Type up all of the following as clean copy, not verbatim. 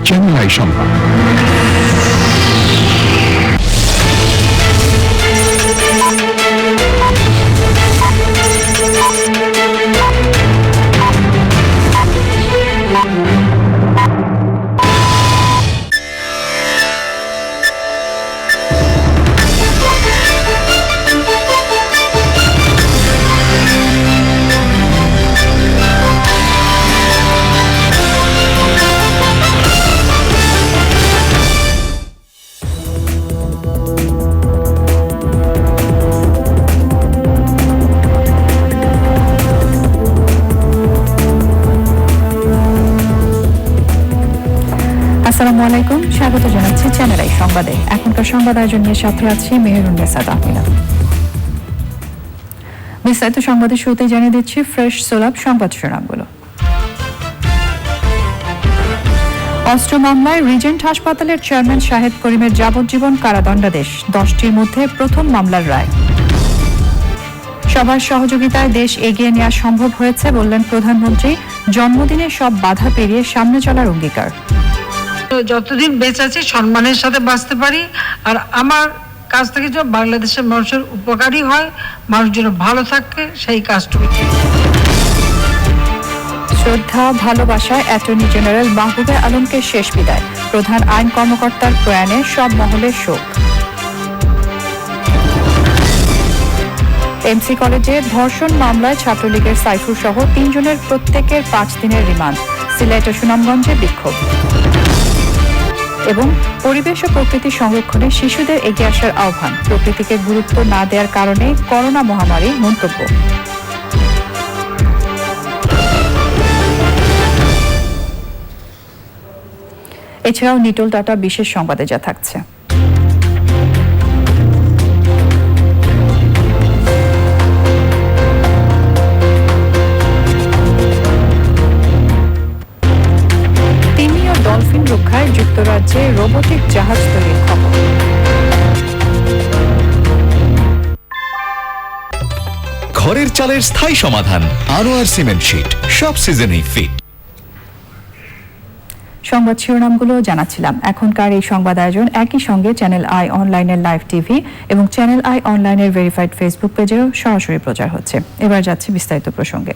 Channel I সংবাদ। আসসালামু আলাইকুম, স্বাগত জানাচ্ছি চ্যানেল আই সংবাদে। এখনকার সংবাদ আয়োজন নিয়ে সাথে আছি মেহেরুন্নেসা তাহমিনা। বিস্তারিত সংবাদের শুরুতে জানিয়ে দিচ্ছি ফ্রেশ সোলাপ সংবাদ শিরোনামগুলো। অস্ত্র মামলায় রিজেন্ট হাসপাতালের চেয়ারম্যান শাহেদ করিমের যাবজ্জীবন কারাদণ্ডাদেশ, 10টির মধ্যে প্রথম মামলার রায়। সবার সহযোগিতায় দেশ এগিয়ে নেওয়া সম্ভব হয়েছে বললেন প্রধানমন্ত্রী, জন্মদিনে সব বাধা পেরিয়ে সামনে চলার অঙ্গীকার। যতদিন বেঁচে আছি সম্মানের সাথে বাঁচতে পারি, আর আমার কাছ থেকে যেন বাংলাদেশের মানুষের উপকারী হয়, মানুষ যেন ভালো থাকে, সেই কাজটুকু। শ্রদ্ধা ভালোবাসায় অ্যাটর্নি জেনারেল মাহবুবে আলমকে শেষ বিদায়, প্রধান আইন কর্মকর্তার প্রয়াণে সব মহলে শোক। এমসি কলেজে ধর্ষণ মামলায় ছাত্রলীগের সাইফুর সহ 3 জনের প্রত্যেকের 5 দিনের রিমান্ড, সিলেট ও সুনামগঞ্জে বিক্ষোভ। এবং পরিবেশ ও প্রকৃতি সংরক্ষণে শিশুদের এগিয়ে আসার আহ্বান, প্রকৃতিকে গুরুত্ব না দেওয়ার কারণে করোনা মহামারী মন্তব্য। এছাড়াও নিটোল টাটা বিশেষ সংবাদে যা থাকছে। ডলফিন রক্ষায় যুক্তরাজ্যে রোবোটিক জাহাজ তৈরির খবর। ঘরের চালের স্থায়ী সমাধান আনোয়ার সিমেন্ট শীট, সব সিজনেই ফিট। সংবাদ শিরোনামগুলো জানাচ্ছিলাম। এখনকার এই সংবাদ আয়োজন একই সঙ্গে চ্যানেল আই অনলাইনের লাইভ টিভি এবং চ্যানেল আই অনলাইনের ভেরিফাইড ফেসবুক পেজেও সরাসরি প্রচার হচ্ছে। এবার যাচ্ছি বিস্তারিত প্রসঙ্গে।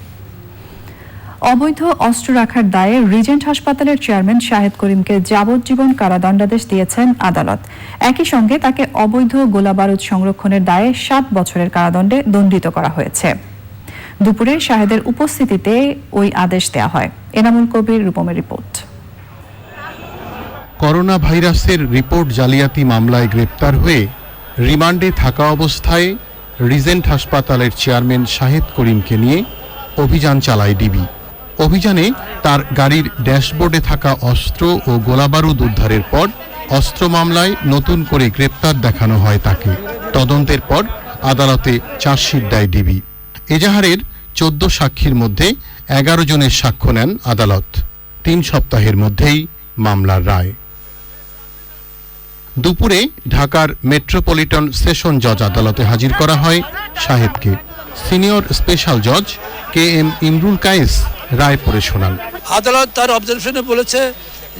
অবৈধ অস্ত্র রাখার দায়ে রিজেন্ট হাসপাতালের চেয়ারম্যান শাহেদ করিমকে যাবজ্জীবন কারাদণ্ডাদেশ দিয়েছেন আদালত। একই সঙ্গে তাকে অবৈধ গোলাবারুদ সংরক্ষণের দায়ে 7 বছরের কারাদণ্ডে দণ্ডিত করা হয়েছে। দুপুরে শাহেদের উপস্থিতিতে ওই আদেশ দেওয়া হয়। এনামুল কবির রূপমের রিপোর্ট। করোনা ভাইরাসের রিপোর্ট জালিয়াতি মামলায় গ্রেপ্তার হয়ে রিমান্ডে থাকা অবস্থায় রিজেন্ট হাসপাতালের চেয়ারম্যান শাহেদ করিমকে নিয়ে অভিযান চালায় ডিবি। অভিযানে তার গাড়ির ড্যাশবোর্ডে থাকা অস্ত্র ও গোলাবারুদ উদ্ধারের পর অস্ত্র মামলায় নতুন করে গ্রেপ্তার দেখানো হয় তাকে। তদন্তের পর আদালতে চার্জশিট দেয় ডিবি। এজাহারের 14 সাক্ষীর মধ্যে 11 জনের সাক্ষ্য নেন আদালত। 3 সপ্তাহের মধ্যেই মামলার রায়। দুপুরে ঢাকার মেট্রোপলিটন সেশন জজ আদালতে হাজির করা হয় শাহেদকে। সিনিয়র স্পেশাল জজ কে এম ইমরুল কায়েস রায় পড়ে শোনান। আদালত তার অবজারভেশনে বলেছে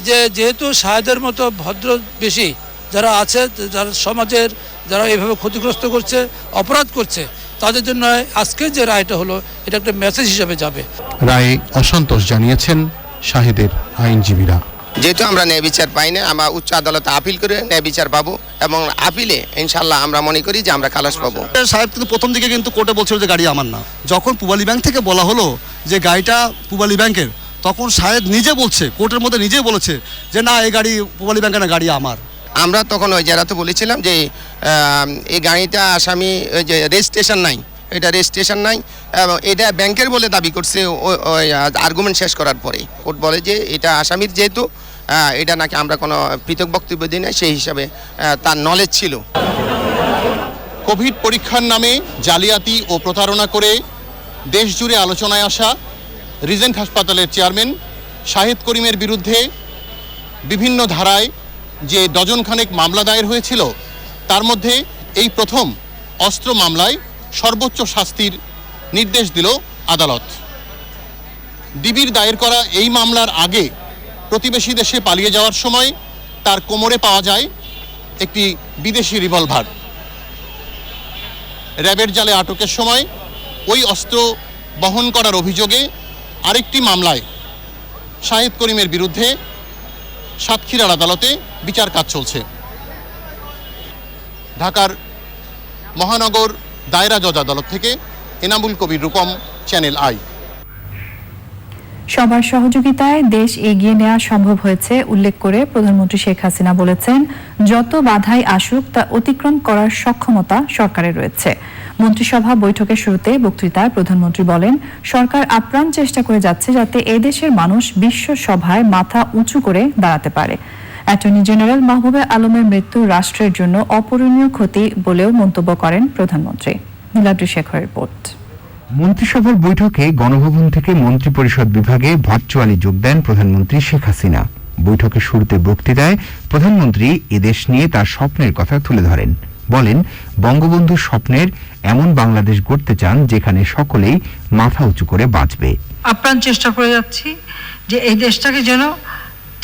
যে যেহেতু শাহেদের মতো ভদ্র বেশি যারা আছে, যারা সমাজের যারা এভাবে ক্ষতিগ্রস্ত করছে, অপরাধ করছে, তাদের জন্য আজকে যে রায়টা হলো এটা একটা মেসেজ হিসেবে যাবে। রায়ে অসন্তোষ জানিয়েছেন শাহেদের আইনজীবীরা। যেহেতু আমরা ন্যায় বিচার পাই না, আমরা উচ্চ আদালতে আপিল করে ন্যায় বিচার পাবো এবং আপিলে ইনশাল্লাহ আমরা মনে করি যে আমরা খালাস পাবো। সাহেব কিন্তু প্রথম দিকে কিন্তু কোর্টে বলছিল যে গাড়ি আমার না। যখন পূবালী ব্যাংক থেকে বলা হলো যে গাড়িটা পূবালী ব্যাংকের, তখন সাহেব নিজে বলছে, কোর্টের মধ্যে নিজেই বলেছে যে না, এই গাড়ি পূবালী ব্যাংকের না, গাড়ি আমার। আমরা তখন ওই জেরাতে বলেছিলাম যে এই গাড়িটা আসামি ওই যে রেজিস্ট্রেশন নাই, এটা রেজিস্ট্রেশন নাই এবং এটা ব্যাংকের বলে দাবি করছে। ওই আর্গুমেন্ট শেষ করার পরে কোর্ট বলে যে এটা আসামির, যেহেতু এটা নাকি আমরা কোনো পৃথক বক্তব্য দিই না, সেই হিসাবে তার নলেজ ছিল। কোভিড পরীক্ষার নামে জালিয়াতি ও প্রতারণা করে দেশ জুড়ে আলোচনায় আসা রিজেন্ট হাসপাতালের চেয়ারম্যান শাহেদ করিমের বিরুদ্ধে বিভিন্ন ধারায় যে ডজনখানেক মামলা দায়ের হয়েছিল, তার মধ্যে এই প্রথম অস্ত্র মামলায় সর্বোচ্চ শাস্তির নির্দেশ দিল আদালত। ডিবির দায়ের করা এই মামলার আগে প্রতিবেশী দেশে পালিয়ে যাওয়ার সময় তার কোমরে পাওয়া যায় একটি বিদেশি রিভলভার। র্যাবের জালে আটকের সময় ওই অস্ত্র বহন করার অভিযোগে আরেকটি মামলায় শাহেদ করিমের বিরুদ্ধে সাতক্ষীরার আদালতে বিচার কাজ চলছে। ঢাকার মহানগর দায়রা জজ আদালত থেকে এনামুল কবির রূপম, চ্যানেল আই। সবার সহযোগিতায় দেশ এগিয়ে নেওয়া সম্ভব হয়েছে উল্লেখ করে প্রধানমন্ত্রী শেখ হাসিনা বলেছেন, যত বাধাই আসুক তা অতিক্রম করার সক্ষমতা সরকারের রয়েছে। মন্ত্রিসভা বৈঠকের শুরুতে বক্তৃতায় প্রধানমন্ত্রী বলেন, সরকার আপ্রাণ চেষ্টা করে যাচ্ছে যাতে এদেশের মানুষ বিশ্ব সভায় মাথা উঁচু করে দাঁড়াতে পারে। অ্যাটর্নি জেনারেল মাহবুবে আলমের মৃত্যু রাষ্ট্রের জন্য অপূরণীয় ক্ষতি বলেও মন্তব্য করেন প্রধানমন্ত্রী। নীলাদ্রি শেখরের রিপোর্ট। মন্ত্রিসভার বৈঠকে গণভবন থেকে মন্ত্রিপরিষদ বিভাগে ভার্চুয়ালি যোগ দেন প্রধানমন্ত্রী শেখ হাসিনা। বৈঠকের শুরুতে বক্তৃতায় প্রধানমন্ত্রী এদেশ নিয়ে তার স্বপ্নের কথা তুলে ধরেন। বলেন, বঙ্গবন্ধুর স্বপ্নের এমন বাংলাদেশ গড়তে চান যেখানে সকলেই মাথা উঁচু করে বাঁচবে। আপ্রাণ চেষ্টা করে যাচ্ছি যে এই দেশটাকে যেন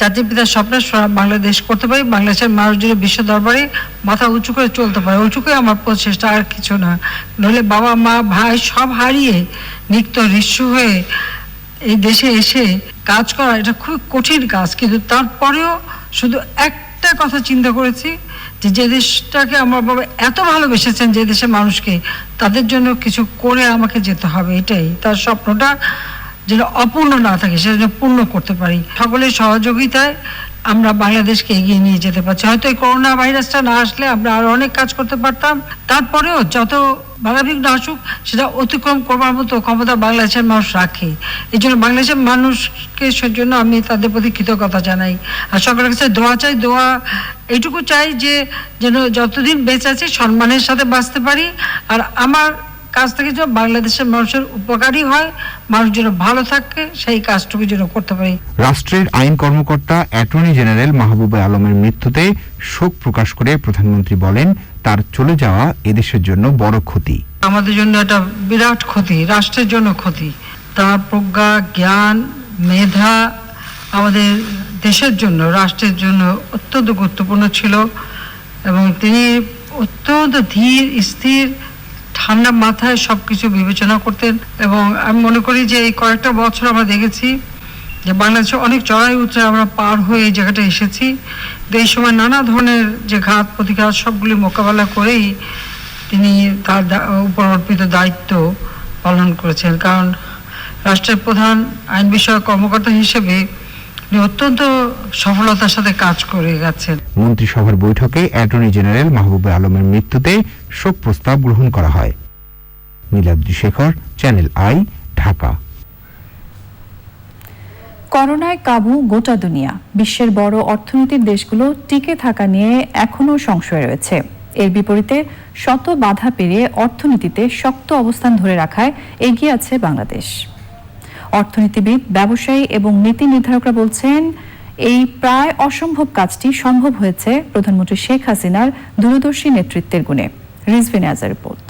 জাতির পিতার স্বপ্নের বাংলাদেশ করতে পারি, বাংলাদেশের মানুষ যেন বিশ্ব দরবারে মাথা উঁচু করে চলতে পারে। উঁচু করে আমার প্রচেষ্টা, আর কিছু না। নইলে বাবা মা ভাই সব হারিয়ে নিত্য ঋষ্য হয়ে এই দেশে এসে কাজ করা এটা খুব কঠিন কাজ। কিন্তু তারপরেও শুধু একটা কথা চিন্তা করেছি যে দেশটাকে আমার বাবা এত ভালোবেসেছেন, যে দেশের মানুষকে, তাদের জন্য কিছু করে আমাকে যেতে হবে। এটাই তার স্বপ্নটা, যেন অপূর্ণ না থাকে সেটা যেন পূর্ণ করতে পারি। সকলের সহযোগিতায় আমরা বাংলাদেশকে এগিয়ে নিয়ে যেতে পারছি। হয়তো এই করোনা ভাইরাসটা না আসলে আমরা আরো অনেক কাজ করতে পারতাম। তারপরেও যত বাধাবিঘ্ন আসুক সেটা অতিক্রম করবার মতো ক্ষমতা বাংলাদেশের মানুষ রাখে। এই জন্য বাংলাদেশের মানুষকে সেজন্য আমি তাদের প্রতি কৃতজ্ঞতা জানাই। আর সরকারের কাছে দোয়া চাই, দোয়া এইটুকু চাই যে যেন যতদিন বেঁচে আছি সম্মানের সাথে বাঁচতে পারি, আর আমার কাজ থেকে যেন বাংলাদেশের মানুষের উপকারী হয়, মানুষ যেন ভালো থাকে, সেই কাজটুকু যেন করতে পারি। রাষ্ট্রের আইন কর্মকর্তা অ্যাটর্নি জেনারেল মাহবুবে আলমের মৃত্যুতে শোক প্রকাশ করে প্রধানমন্ত্রী বলেন, তার চলে যাওয়া এদেশের জন্য বড় ক্ষতি। আমাদের জন্য একটা বিরাট ক্ষতি, রাষ্ট্রের জন্য ক্ষতি। তার প্রজ্ঞা, জ্ঞান, মেধা আমাদের দেশের জন্য, রাষ্ট্রের জন্য অত্যন্ত গুরুত্বপূর্ণ ছিল। এবং তিনি অত্যন্ত ধীর স্থির ঠান্ডা মাথায় সবকিছু বিবেচনা করতেন। এবং আমি মনে করি যে এই কয়েকটা বছর আমরা দেখেছি যে বাংলাদেশে অনেক চড়াই উতরাই আমরা পার হয়ে এই জায়গাটা এসেছি। এই সময় নানা ধরনের যে ঘাত প্রতিঘাত সবগুলি মোকাবেলা করেই তিনি তার উপর অর্পিত দায়িত্ব পালন করেছেন। কারণ রাষ্ট্রের প্রধান আইন বিষয়ক কর্মকর্তা হিসেবে তিনি অত্যন্ত সফলতার সাথে কাজ করে গেছেন। মন্ত্রিসভার বৈঠকে অ্যাটর্নি জেনারেল মাহবুবে আলমের মৃত্যুতে শোক প্রস্তাব গ্রহণ করা হয়। Niladri Shekhar, channel I, Dhaka. করোনায় কাবু গোটা দুনিয়া। বিশ্বের বড় অর্থনীতির দেশগুলো টিকে থাকা নিয়ে এখনো সংশয় রয়েছে। এর বিপরীতে শত বাধা পেরিয়ে অর্থনীতিতে শক্ত অবস্থান ধরে রাখায় এগিয়ে আছে বাংলাদেশ। অর্থনীতিবিদ, ব্যবসায়ী এবং নীতি নির্ধারকরা বলছেন, এই প্রায় অসম্ভব কাজটি সম্ভব হয়েছে প্রধানমন্ত্রী শেখ হাসিনার দূরদর্শী নেতৃত্বের গুণে। রিজভি নিয়াজের রিপোর্ট।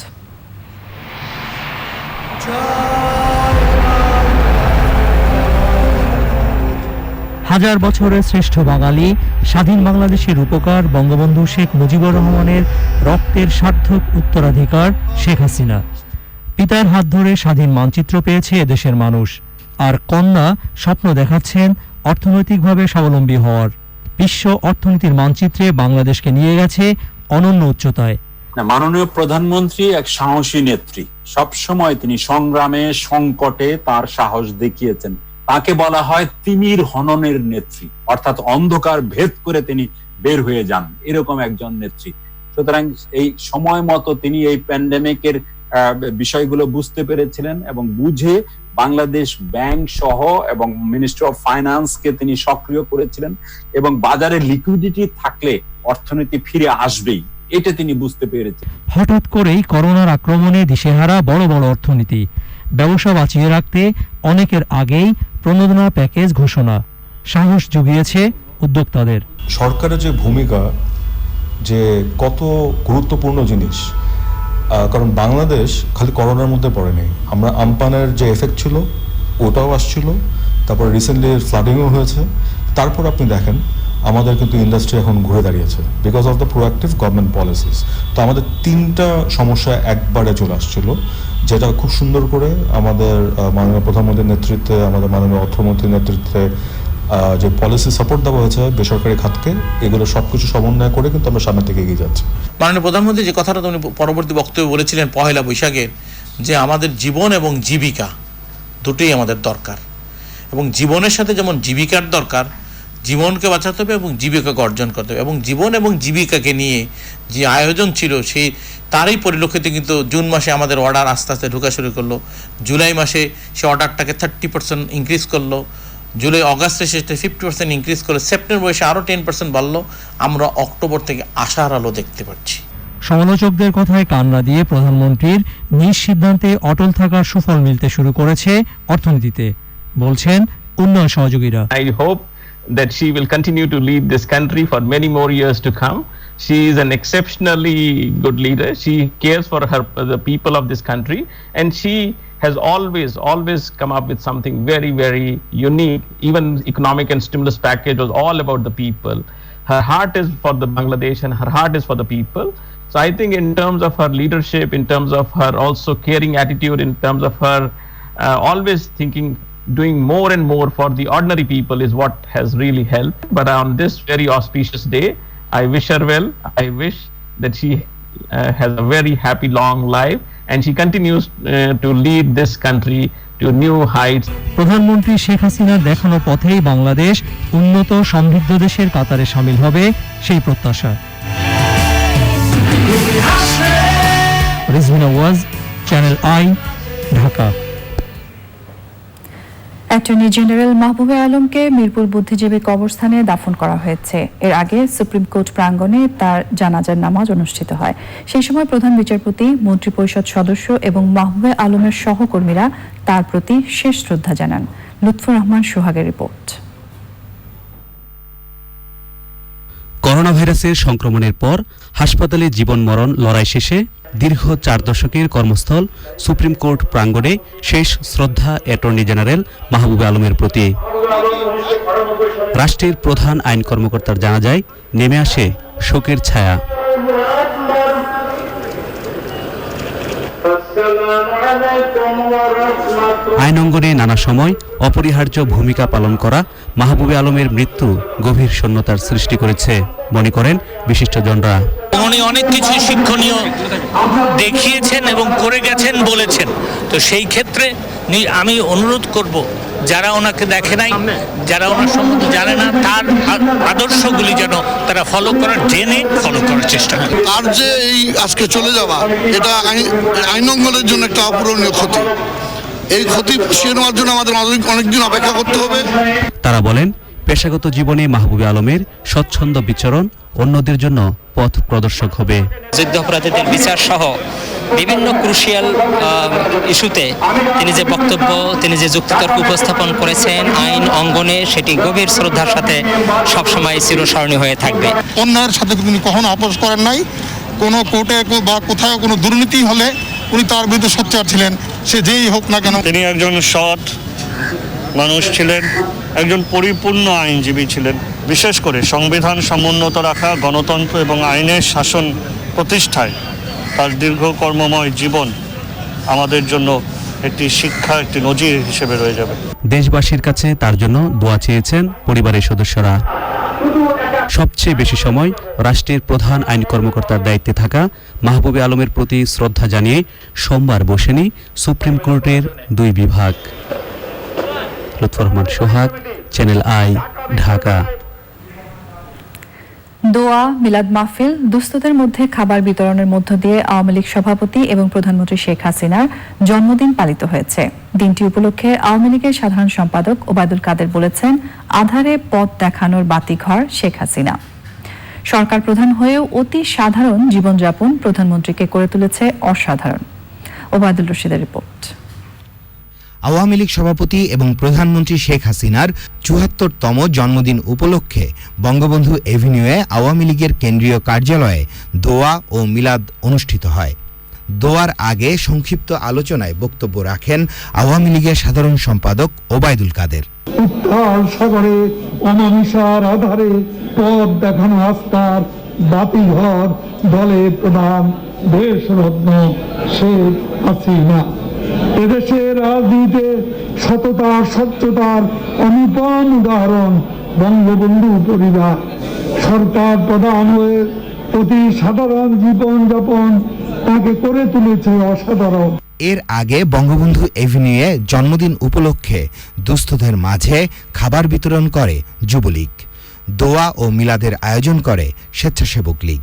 হাজার বছরের শ্রেষ্ঠ বাঙালি, স্বাধীন বাংলাদেশের উপকার বঙ্গবন্ধু শেখ মুজিবুর রহমানের রক্তের সার্থক উত্তরাধিকার শেখ হাসিনা। পিতার হাত ধরে স্বাধীন মানচিত্র পেয়েছে এদেশের মানুষ, আর কন্যা স্বপ্ন দেখাচ্ছেন অর্থনৈতিকভাবে স্বাবলম্বী হওয়ার। বিশ্ব অর্থনীতির মানচিত্রে বাংলাদেশকে নিয়ে গেছে অনন্য উচ্চতায়। মাননীয় প্রধানমন্ত্রী এক সাহসী নেত্রী। সবসময় তিনি সংগ্রামে, সংকটে তার সাহস দেখিয়েছেন। তাকে বলা হয় তিমির হননের নেত্রী, অর্থাৎ অন্ধকার ভেদ করে তিনি বের হয়ে যান, এরকম একজন নেত্রী। সুতরাং এই সময় মতো তিনি এই প্যান্ডেমিকের বিষয়গুলো বুঝতে পেরেছিলেন এবং বুঝে বাংলাদেশ ব্যাংক সহ এবং মিনিস্ট্রি অফ ফাইন্যান্সকে তিনি সক্রিয় করেছিলেন এবং বাজারে লিকুইডিটি থাকলে অর্থনীতি ফিরে আসবেই, এটা তিনি বুঝতে পেরেছেন। হঠাৎ করেই করোনার আক্রমণে দিশেহারা বড় বড় অর্থনীতি। ব্যবসা বাঁচিয়ে রাখতে অনেকের আগেই প্রণোদনা প্যাকেজ ঘোষণা সাহস জুগিয়েছে উদ্যোক্তাদের। সরকারের যে ভূমিকা, যে কত গুরুত্বপূর্ণ জিনিস, কারণ বাংলাদেশ খালি করোনার মধ্যে পড়ে নেই। আমরা আমপানের যে এফেক্ট ছিল ওটাও আসছিল, তারপর রিসেন্টলি ফ্লাডিংও হয়েছে। তারপর আপনি দেখেন আমাদের কিন্তু ইন্ডাস্ট্রি এখন ঘুরে দাঁড়িয়েছে because of the proactive government policies. তো আমাদের 3টা সমস্যা একবারে চলে আসছিল, যেটা খুব সুন্দর করে আমাদের মাননীয় প্রধানমন্ত্রীর নেতৃত্বে, আমাদের মাননীয় অর্থমন্ত্রীর নেতৃত্বে যে পলিসি সাপোর্ট দেওয়া হয়েছে বেসরকারি খাতকে, এগুলো সবকিছু সমন্বয় করে কিন্তু আমরা সামনের দিকে এগিয়ে যাচ্ছি। মাননীয় প্রধানমন্ত্রী যে কথাটা উনি পরবর্তী বক্তব্যে বলেছিলেন পহেলা বৈশাখের, যে আমাদের জীবন এবং জীবিকা দুটোই আমাদের দরকার, এবং জীবনের সাথে যেমন জীবিকার দরকার, জীবনকে বাঁচাতে হবে এবং জীবিকাকে অর্জন করতে হবে, এবং জীবন এবং জীবিকাকে নিয়ে যে আয়োজন ছিল সেই তারই পরিলক্ষিত কিন্তু জুন মাসে আমাদের অর্ডার আস্তে আস্তে ঢোকা শুরু করলো, জুলাই মাসে সে অর্ডারটাকে 30% ইনক্রিজ করলো, জুলাই অগাস্টে সেটা 50% ইনক্রিজ করলো, সেপ্টেম্বর এসে আরও 10% বাড়লো। আমরা অক্টোবর থেকে আশার আলো দেখতে পাচ্ছি। সমালোচকদের কথায় কান না দিয়ে প্রধানমন্ত্রীর নিজ সিদ্ধান্তে অটল থাকার সুফল মিলতে শুরু করেছে অর্থনীতিতে, বলছেন উন্নয়ন সহযোগীরা। I hope that she will continue to lead this country for many more years to come. She is an exceptionally good leader. She cares for the people of this country, and she has always come up with something very, very unique. Even economic and stimulus package was all about the people. Her heart is for the Bangladesh and her heart is for the people. So I think in terms of her leadership, in terms of her also caring attitude, in terms of her always thinking, doing more and more for the ordinary people is what has really helped. But on this very auspicious day, I wish her well. I wish that she has a very happy long life and she continues to lead this country to new heights. প্রধানমন্ত্রী শেখ হাসিনার দেখানো পথেই বাংলাদেশ উন্নত সমৃদ্ধ দেশের কাতারে শামিল হবে, সেই প্রত্যাশা। Rizvina Waz, channel I, Dhaka. Attorney general Mahbubey আলমকে মিরপুর বুদ্ধিজীবী কবরস্থানে দাফন করা হয়েছে। এর আগে সুপ্রিম কোর্ট প্রাঙ্গণে তার জানাজার নামাজ অনুষ্ঠিত হয়। সেই সময় প্রধান বিচারপতি, মন্ত্রিপরিষদ সদস্য এবং মাহবুবে আলমের সহকর্মীরা তার প্রতি শেষ শ্রদ্ধা জানান। লুৎফুর রহমান সোহাগের রিপোর্ট। করোনা ভাইরাসের সংক্রমণের পর হাসপাতালে জীবন মরণ লড়াই শেষে দীর্ঘ 4 দশকের কর্মস্থল সুপ্রিম কোর্ট প্রাঙ্গণে শেষ শ্রদ্ধা অ্যাটর্নি জেনারেল মাহবুবে আলমের প্রতি। রাষ্ট্রের প্রধান আইন কর্মকর্তার জানাজায় নেমে আসে শোকের ছায়া। আইন অঙ্গনে নানা সময় অপরিহার্য ভূমিকা পালন করা মাহবুবে আলমের মৃত্যু গভীর শূন্যতার সৃষ্টি করেছে মনে করেন বিশিষ্টজনরা। উনি অনেক কিছু শিক্ষণীয় দেখিয়েছেন এবং করে গেছেন বলেছেন। তো সেই ক্ষেত্রে আমি অনুরোধ করব, যারা ওনাকে দেখে নাই, যারা ওনার সম্বন্ধে জানে না, তার আদর্শগুলি যেন তারা ফলো করার চেষ্টা করে। আর যে এই আজকে চলে যাওয়া, এটা আইনঙ্গনের জন্য একটা অপূরণীয় ক্ষতি। এই ক্ষতি পুষিয়ে নেওয়ার জন্য আমাদের অনেকদিন অপেক্ষা করতে হবে। তারা বলেন, পেশাগত জীবনে মাহবুবে আলমের স্বচ্ছন্দ বিচরণ অন্যদের জন্য পথ প্রদর্শক হবে। যুদ্ধাপরাধীদের বিচার সহ বিভিন্ন ক্রুশিয়াল ইস্যুতে তিনি যে বক্তব্য, তিনি যে যুক্তিতর্ক উপস্থাপন করেছেন আইন অঙ্গনে, সেটি গভীর শ্রদ্ধার সাথে সবসময় চিরস্মরণীয় হয়ে থাকবে। অন্যায়ের সাথে তিনি কখনো আপোষ করেন নাই। কোনো কোর্টে বা কোথাও কোনো দুর্নীতি হলে উনি তার বিরুদ্ধে সোচ্চার ছিলেন, সে যেই হোক না কেন। তিনি একজন সৎ মানুষ ছিলেন, একজন পরিপূর্ণ আইনজীবী ছিলেন। বিশেষ করে সংবিধান সমুন্নত রাখা, গণতন্ত্র এবং আইনের শাসন প্রতিষ্ঠায় তার দীর্ঘ কর্মময় জীবন আমাদের জন্য একটি শিক্ষা, একটি নজির হিসেবে রয়ে যাবে। দেশবাসীর কাছে তার জন্য দোয়া চেয়েছেন পরিবারের সদস্যরা। সবচেয়ে বেশি সময় রাষ্ট্রের প্রধান আইন কর্মকর্তার দায়িত্বে থাকা মাহবুবে আলমের প্রতি শ্রদ্ধা জানিয়ে সোমবার বসেনি সুপ্রিম কোর্টের 2 বিভাগ। লুৎফুর রহমান সোহাগ, চ্যানেল আই, ঢাকা। দোয়া, মিলাদ মাহফিল, দুস্থদের মধ্যে খাবার বিতরণের মধ্য দিয়ে আওয়ামী লীগ সভাপতি এবং প্রধানমন্ত্রী শেখ হাসিনার জন্মদিন পালিত হয়েছে। দিনটি উপলক্ষে আওয়ামী লীগের সাধারণ সম্পাদক ওবায়দুল কাদের বলেছেন, আধারে পথ দেখানোর বাতিঘর শেখ হাসিনা। সরকার প্রধান হয়েও অতি সাধারণ জীবনযাপন প্রধানমন্ত্রীকে করে তুলেছে অসাধারণ। ওবায়দুল রশিদের রিপোর্ট। আওয়ামী লীগ সভাপতি এবং প্রধানমন্ত্রী শেখ হাসিনার ৭৪তম জন্মদিন উপলক্ষে বঙ্গবন্ধু এভিনিউয়ে আওয়ামী লীগের কেন্দ্রীয় কার্যালয়ে দোয়া ও মিলাদ অনুষ্ঠিত হয়। দোয়ার আগে সংক্ষিপ্ত আলোচনায় বক্তব্য রাখেন আওয়ামী লীগের সাধারণ সম্পাদক ওবায়দুল কাদের। উত্তাল সাগরে অমানিসার আধারে পথ দেখানো আস্থার বাতিঘর দলের প্রধান দেশরত্ন শেখ হাসিনা। এদেশের রাজনীতিতে সততা স্বচ্ছতার অনুপম উদাহরণ বঙ্গবন্ধু পরিবার। সরকার প্রধান হয়ে অতি সাধারণ জীবনযাপন তাকে করে তুলেছে অসাধারণ। এর আগে বঙ্গবন্ধু এভিনিউয়ে জন্মদিন উপলক্ষে দুস্থদের মাঝে খাবার বিতরণ করে যুবলীগ। দোয়া ও মিলাদের আয়োজন করে স্বেচ্ছাসেবক লীগ।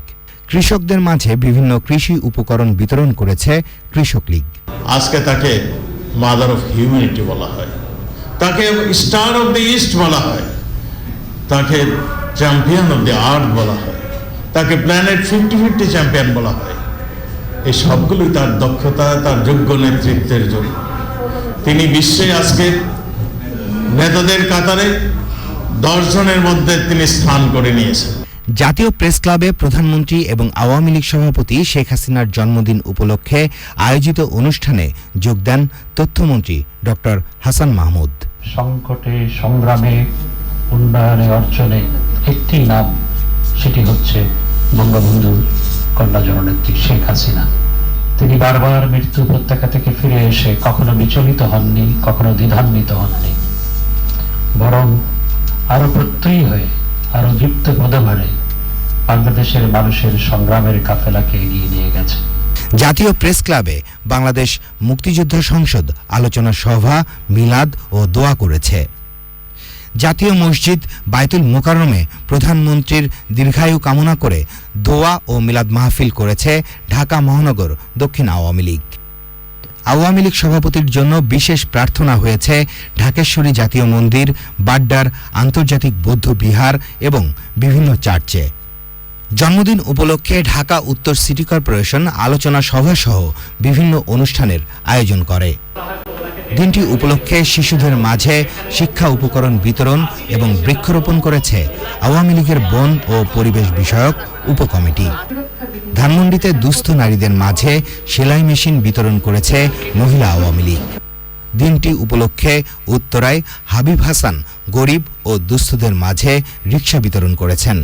কৃষকদের মাঝে বিভিন্ন কৃষি উপকরণ বিতরণ করেছে কৃষক লীগ। আজকে তাকে মাদার অফ হিউম্যানিটি বলা হয়, তাকে স্টার অফ দ্য ইস্ট বলা হয়, তাকে চ্যাম্পিয়ন অফ দ্য আর্থ বলা হয়, তাকে প্ল্যানেট 50-50 চ্যাম্পিয়ন বলা হয়। এই সবগুলোই তার দক্ষতা, তার যোগ্য নেতৃত্বের জন্য। তিনি বিশ্বে আজকে নেতাদের কাতারে 10 জনের মধ্যে তিনি স্থান করে নিয়েছেন। জাতীয় প্রেস ক্লাবে প্রধানমন্ত্রী এবং আওয়ামী লীগ সভাপতি শেখ হাসিনার জন্মদিন উপলক্ষে আয়োজিত অনুষ্ঠানে যোগ দেন তথ্যমন্ত্রী ডক্টর হাসান মাহমুদ। সংকটে সংগ্রামে উন্নয়নে অর্জনে একটি নাম, সেটি হচ্ছে বঙ্গবন্ধুর কন্যা জননেত্রী শেখ হাসিনা। তিনি বারবার মৃত্যু উপত্যকা থেকে ফিরে এসে কখনো বিচলিত হননি, কখনো দ্বিধান্বিত হননি, বরং আরো প্রত্যয়ী হয়ে আরো দীপ্ত পদভারে বাংলাদেশের মানুষের সংগ্রামের কাফেলাকে এগিয়ে নিয়ে গেছে। জাতীয় প্রেস ক্লাবে বাংলাদেশ মুক্তিযোদ্ধা সংসদ আলোচনা সভা, মিলাদ ও দোয়া করেছে। জাতীয় মসজিদ বায়তুল মোকাররমে প্রধানমন্ত্রীর দীর্ঘায়ু কামনা করে দোয়া ও মিলাদ মাহফিল করেছে ঢাকা মহানগর দক্ষিণ আওয়ামী লীগ। আওয়ামী লীগ সভাপতির জন্য বিশেষ প্রার্থনা হয়েছে ঢাকেশ্বরী জাতীয় মন্দির, বাড্ডার আন্তর্জাতিক বৌদ্ধ বিহার এবং বিভিন্ন চার্চে। জন্মদিন উপলক্ষে ঢাকা উত্তর সিটি কর্পোরেশন আলোচনা সভা সহ বিভিন্ন অনুষ্ঠানের আয়োজন করে। দিনটি উপলক্ষে শিশুদের মাঝে শিক্ষা উপকরণ বিতরণ এবং বৃক্ষরোপণ করেছে আওয়ামী লীগের বন ও পরিবেশ বিষয়ক উপকমিটি। ধানমন্ডিতে দুস্থ নারীদের মাঝে সেলাই মেশিন বিতরণ করেছে মহিলা আওয়ামী লীগ। দিনটি উপলক্ষে উত্তরায় হাবিব হাসান গরিব ও দুস্থদের মাঝে রিকশা বিতরণ করেছেন।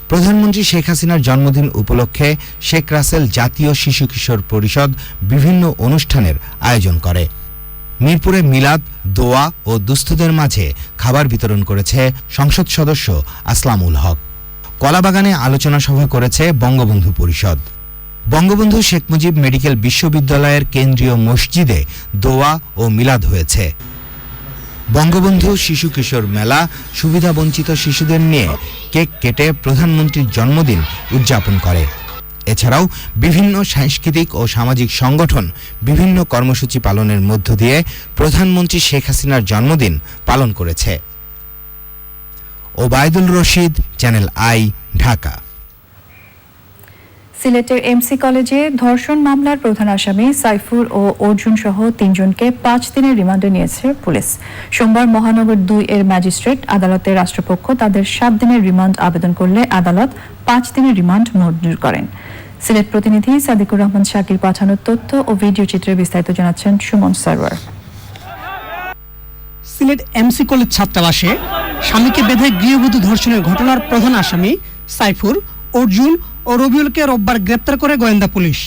প্রধানমন্ত্রী শেখ হাসিনার জন্মদিন উপলক্ষে শেখ রাসেল জাতীয় শিশু কিশোর পরিষদ বিভিন্ন অনুষ্ঠানের আয়োজন করে। মিরপুরে মিলাদ, দোয়া ও দুস্থদের মাঝে খাবার বিতরণ করেছে সংসদ সদস্য আসলামুল হক। কলাবাগানে আলোচনা সভা করেছে বঙ্গবন্ধু পরিষদ। বঙ্গবন্ধু শেখ মুজিব মেডিকেল বিশ্ববিদ্যালয়ের কেন্দ্রীয় মসজিদে দোয়া ও মিলাদ হয়েছে। বঙ্গবন্ধু শিশু কিশোর মেলা সুবিধাবঞ্চিত শিশুদের নিয়ে কেক কেটে প্রধানমন্ত্রীর জন্মদিন উদযাপন করে। এছাড়াও বিভিন্ন সাংস্কৃতিক ও সামাজিক সংগঠন বিভিন্ন কর্মসূচি পালনের মধ্য দিয়ে প্রধানমন্ত্রী শেখ হাসিনার জন্মদিন পালন করেছে। Obaidul Rashid, channel I, Dhaka. সিলেটের এমসি কলেজে ধর্ষণ মামলার প্রধান আসামি সাইফুর ও অর্জুন সহ 3 জনকে 5 দিনের রিমান্ডে নিয়েছে পুলিশ। সোমবার মহানগর 2 এর ম্যাজিস্ট্রেট আদালতে রাষ্ট্রপক্ষ তাদের 7 দিনের রিমান্ড আবেদন করলে আদালত 5 দিনের রিমান্ড মঞ্জুর করেন। সিলেট প্রতিনিধি সাদিকুর রহমান শাকির পাঠানো তথ্য ও ভিডিও চিত্রে বিস্তারিত জানাচ্ছেন সুমন সারওয়ার। সিলেট এমসি কলেজ ছাত্রাবাসে স্বামীকে বেঁধে গৃহবধূ ধর্ষণের ঘটনার প্রধান আসামি সাইফুর, অর্জুন ও রবিউলকে রোববার গ্রেপ্তার করে গোয়েন্দা পুলিশ।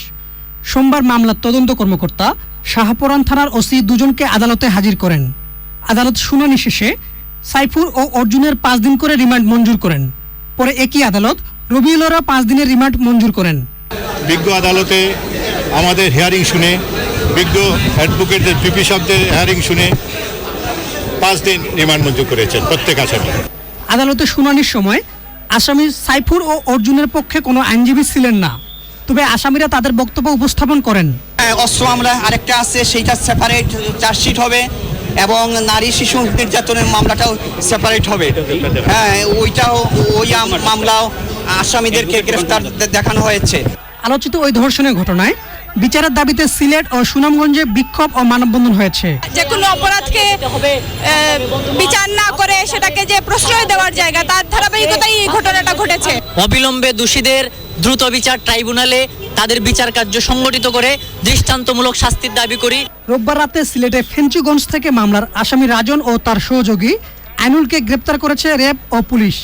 সোমবার মামলার তদন্ত কর্মকর্তা শাহপুরান থানার ওসি 2 জনকে আদালতে হাজির করেন। আদালত শুনানি শেষে সাইফুর ও অর্জুনের 5 দিন করে রিমান্ড মঞ্জুর করেন। পরে একই আদালত রবিউলেরও 5 দিনের রিমান্ড মঞ্জুর করেন। বিজ্ঞ আদালতে আমাদের হিয়ারিং শুনে, বিজ্ঞ অ্যাডভোকেটদের পিপি শব্দের হিয়ারিং শুনে 5 দিন রিমান্ড মঞ্জুর করেছেন প্রত্যেক আসামি। আদালতে শুনানির সময় আসামি সাইফুর ও অর্জুনের পক্ষে কোনো আইনজীবী ছিলেন না, তবে আসামিরা তাদের বক্তব্য উপস্থাপন করেন। অস্ত্র মামলা আরেকটা আছে, সেইটা সেপারেট চার্জশিট হবে এবং নারী শিশু নির্যাতনের মামলাটাও সেপারেট হবে। হ্যাঁ, ওই মামলাও আসামিদেরকে গ্রেফতার দেখানো হয়েছে। আলোচিত ওই ধর্ষণের ঘটনায় বিচারের দাবিতে সিলেট ও সুনামগঞ্জে বিক্ষোভ ও মানববন্ধন হয়েছে। যে কোনো অপরাধকে বিচার না করে সেটাকে যে প্রশ্রয় দেওয়ার জায়গা, তার ধারাবাহিকতায় এই ঘটনাটা ঘটেছে। অবিলম্বে দোষীদের দ্রুত বিচার ট্রাইব্যুনালে তাদের বিচার কার্য সংগঠিত করে দৃষ্টান্তমূলক শাস্তির দাবি করি। রোববার রাতে সিলেটে ফেঞ্চুগঞ্জ থেকে মামলার আসামি রাজন ও তার সহযোগী আইনুলকে গ্রেপ্তার করেছে র্যাব ও police.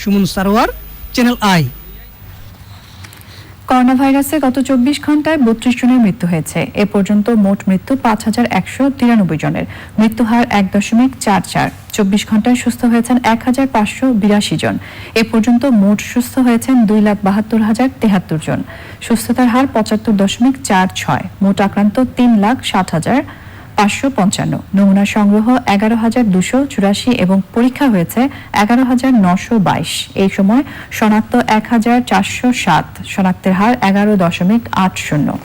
Suman Sarwar, channel I. Corona ভাইরাসে গত 24 ঘন্টায় 32 জনের মৃত্যু হয়েছে। এ পর্যন্ত মোট মৃত্যু 5193 জনের, মৃত্যু হার 1.44। 24 ঘন্টায় সুস্থ হয়েছেন 1582 জন। এ পর্যন্ত মোট সুস্থ হয়েছেন 2,72,073 জন, সুস্থতার হার 75.46। মোট আক্রান্ত 3,60,555। নমুনা সংগ্রহ 11,284 এবং পরীক্ষা হয়েছে 11,922। এই সময় শনাক্ত 1,407, শনাক্তের হার 11.80।